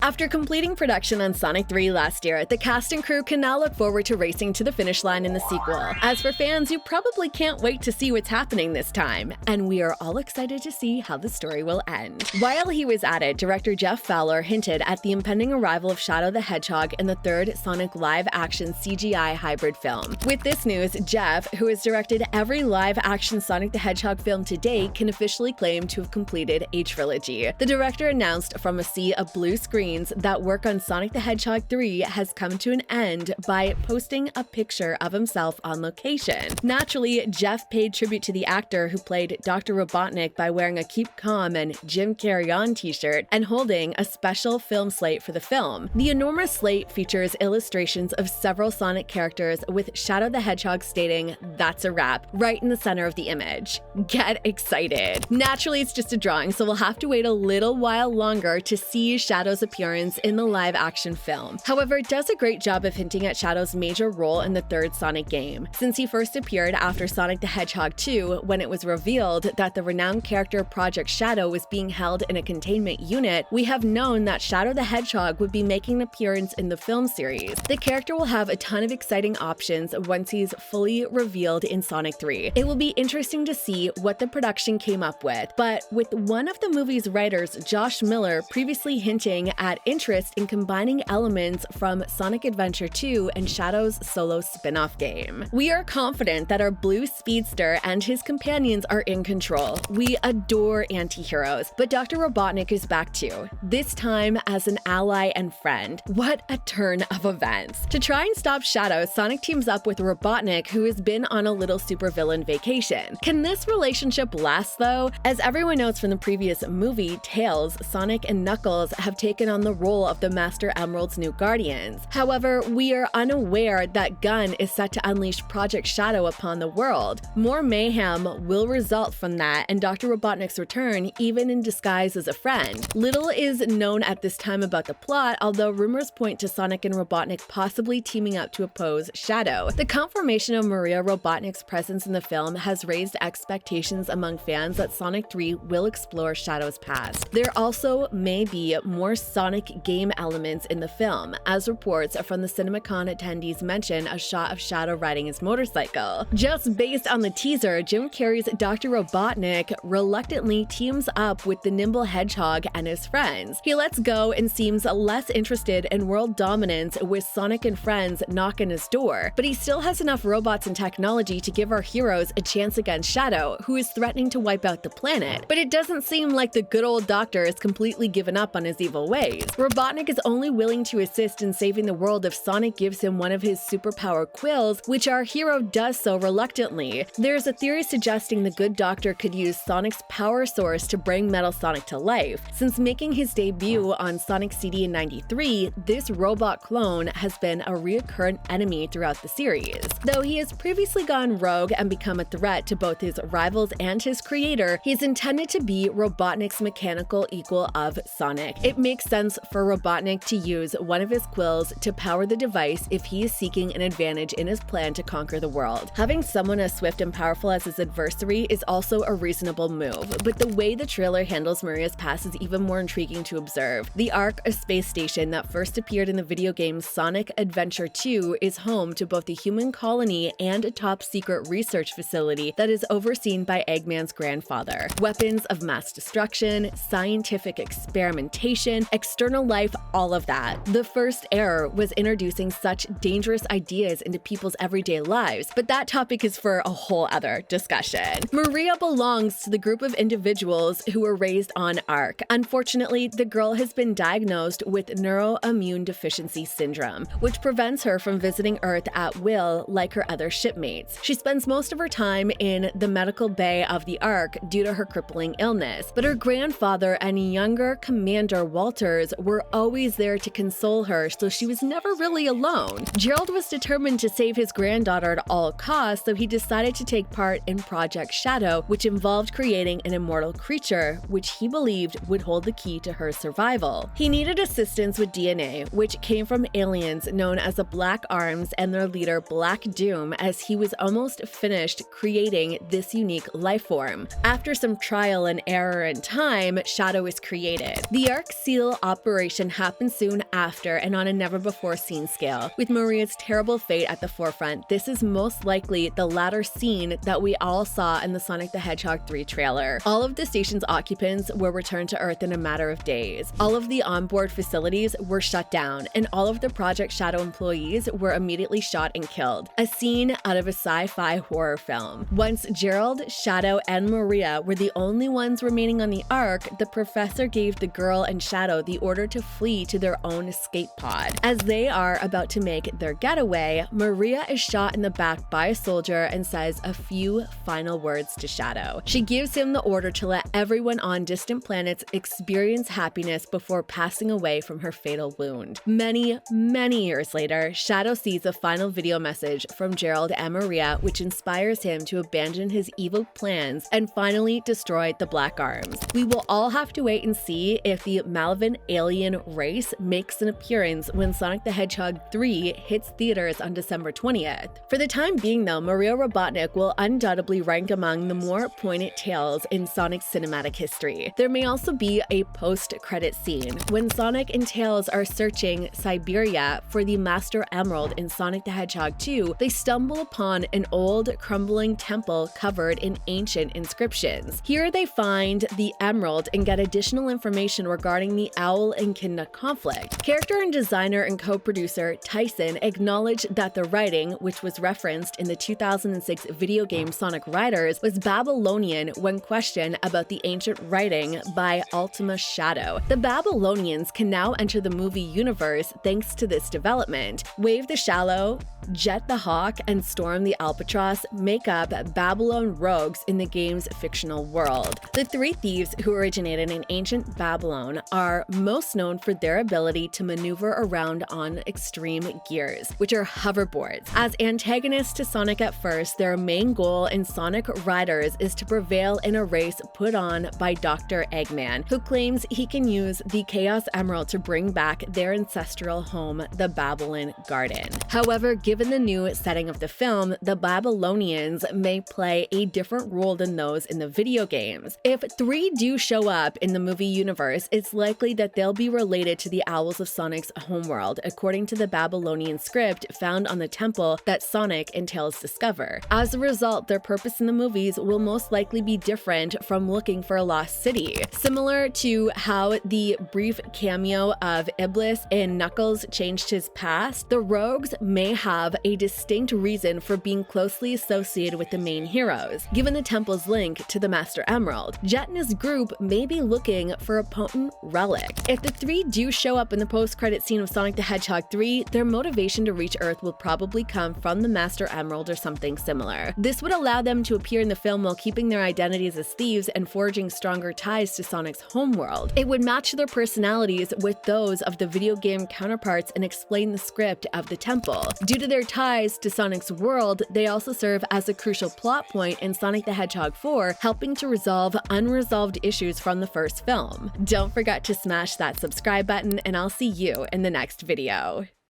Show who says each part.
Speaker 1: After completing production on Sonic 3 last year, the cast and crew can now look forward to racing to the finish line in the sequel. As for fans, you probably can't wait to see what's happening this time, and we are all excited to see how the story will end. While he was at it, director Jeff Fowler hinted at the impending arrival of Shadow the Hedgehog in the third Sonic live-action CGI hybrid film. With this news, Jeff, who has directed every live-action Sonic the Hedgehog film to date, can officially claim to have completed a trilogy. The director announced from a sea of blue screens that work on Sonic the Hedgehog 3 has come to an end by posting a picture of himself on location. Naturally, Jeff paid tribute to the actor who played Dr. Robotnik by wearing a Keep Calm and Jim Carry On t-shirt and holding a special film slate for the film. The enormous slate features illustrations of several Sonic characters, with Shadow the Hedgehog stating, "That's a wrap," right in the center of the image. Get excited. Naturally, it's just a drawing, so we'll have to wait a little while longer to see Shadow's appearance in the live-action film. However, it does a great job of hinting at Shadow's major role in the third Sonic game. Since he first appeared after Sonic the Hedgehog 2, when it was revealed that the renowned character Project Shadow was being held in a containment unit, we have known that Shadow the Hedgehog would be making an appearance in the film series. The character will have a ton of exciting options once he's fully revealed in Sonic 3. It will be interesting to see what the production came up with, but with one of the movie's writers, Josh Miller, previously hinting at interest in combining elements from Sonic Adventure 2 and Shadow's solo spin-off game. We are confident that our blue speedster and his companions are in control. We adore anti-heroes, but Dr. Robotnik is back too, this time as an ally and friend. What a turn of events. To try and stop Shadow, Sonic teams up with Robotnik, who has been on a little supervillain vacation. Can this relationship last though? As everyone knows from the previous movie, Tails, Sonic and Knuckles have taken on the role of the Master Emerald's new guardians. However, we are unaware that Gunn is set to unleash Project Shadow upon the world. More mayhem will result from that and Dr. Robotnik's return, even in disguise as a friend. Little is known at this time about the plot, although rumors point to Sonic and Robotnik possibly teaming up to oppose Shadow. The confirmation of Maria Robotnik's presence in the film has raised expectations among fans that Sonic 3 will explore Shadow's past. There also may be more Sonic game elements in the film, as reports from the CinemaCon attendees mention a shot of Shadow riding his motorcycle. Just based on the teaser, Jim Carrey's Dr. Robotnik reluctantly teams up with the nimble hedgehog and his friends. He lets go and seems less interested in world dominance, with Sonic and friends knock on his door, but he still has enough robots and technology to give our heroes a chance against Shadow, who is threatening to wipe out the planet. But it doesn't seem like the good old doctor has completely given up on his evil ways. Robotnik is only willing to assist in saving the world if Sonic gives him one of his superpower quills, which our hero does so reluctantly. There's a theory suggesting the good doctor could use Sonic's power source to bring Metal Sonic to life. Since making his debut on Sonic CD in '93, this robot clone has been a recurrent enemy throughout the series. Though he has previously gone rogue and become a threat to both his rivals and his creator, he's intended to be Robotnik's mechanical equal of Sonic. It makes sense for Robotnik to use one of his quills to power the device if he is seeking an advantage in his plan to conquer the world. Having someone as swift and powerful as his adversary is also a reasonable move, but the way the trailer handles Maria's past is even more intriguing to observe. The Ark, a space station that first appeared in the video game Sonic Adventure 2, is home to both a human colony and a top-secret research facility that is overseen by Eggman's grandfather. Weapons of mass destruction, scientific experimentation, external life, all of that. The first error was introducing such dangerous ideas into people's everyday lives, but that topic is for a whole other discussion. Maria belongs to the group of individuals who were raised on Ark. Unfortunately, the girl has been diagnosed with neuroimmune deficiency syndrome, which prevents her from visiting Earth at will like her other shipmates. She spends most of her time in the medical bay of the Ark due to her crippling illness, but her grandfather and younger Commander Walters were always there to console her, so she was never really alone. Gerald was determined to save his granddaughter at all costs, so he decided to take part in Project Shadow, which involved creating an immortal creature, which he believed would hold the key to her survival. He needed assistance with DNA, which came from aliens known as the Black Arms and their leader Black Doom, as he was almost finished creating this unique life form. After some trial and error in time, Shadow is created. The Ark seal operation happened soon after and on a never-before-seen scale. With Maria's terrible fate at the forefront, this is most likely the latter scene that we all saw in the Sonic the Hedgehog 3 trailer. All of the station's occupants were returned to Earth in a matter of days. All of the onboard facilities were shut down, and all of the Project Shadow employees were immediately shot and killed. A scene out of a sci-fi horror film. Once Gerald, Shadow, and Maria were the only ones remaining on the Ark, the professor gave the girl and Shadow the order to flee to their own escape pod. As they are about to make their getaway, Maria is shot in the back by a soldier and says a few final words to Shadow. She gives him the order to let everyone on distant planets experience happiness before passing away from her fatal wound. Many, many years later, Shadow sees a final video message from Gerald and Maria, which inspires him to abandon his evil plans and finally destroy the Black Arms. We will all have to wait and see if the Malvin alien race makes an appearance when Sonic the Hedgehog 3 hits theaters on December 20th. For the time being though, Gerald Robotnik will undoubtedly rank among the more poignant tales in Sonic's cinematic history. There may also be a post-credit scene. When Sonic and Tails are searching Siberia for the Master Emerald in Sonic the Hedgehog 2, they stumble upon an old, crumbling temple covered in ancient inscriptions. Here they find the emerald and get additional information regarding the Owl and Echidna conflict. Character and designer and co-producer Tyson acknowledged that the writing, which was referenced in the 2006 video game Sonic Riders, was Babylonian when questioned about the ancient writing by Ultima Shadow. The Babylonians can now enter the movie universe thanks to this development. Wave the Shallow, Jet the Hawk, and Storm the Albatross make up Babylon rogues in the game's fictional world. The three thieves who originated in ancient Babylon are most known for their ability to maneuver around on extreme gears, which are hoverboards. As antagonists to Sonic at first, their main goal in Sonic Riders is to prevail in a race put on by Dr. Eggman, who claims he can use the Chaos Emerald to bring back their ancestral home, the Babylon Garden. However, given the new setting of the film, the Babylonians may play a different role than those in the video games. If three do show up in the movie universe, it's likely that they'll be related to the Owls of Sonic's homeworld, according to the Babylonian script found on the temple that Sonic and Tails discover. As a result, their purpose in the movies will most likely be different from looking for a lost city. Similar to how the brief cameo of Iblis in Knuckles changed his past, the rogues may have a distinct reason for being closely associated with the main heroes, given the temple's link to the Master Emerald. Jet and his group may be looking for a potent relic. If the three do show up in the post-credit scene of Sonic the Hedgehog 3, their motivation to reach Earth will probably come from the Master Emerald or something similar. This would allow them to appear in the film while keeping their identities as thieves and forging stronger ties to Sonic's homeworld. It would match their personalities with those of the video game counterparts and explain the script of the temple. Due to their ties to Sonic's world, they also serve as a crucial plot point in Sonic the Hedgehog 4, helping to resolve unresolved issues from the first film. Don't forget to smash that subscribe button, and I'll see you in the next video.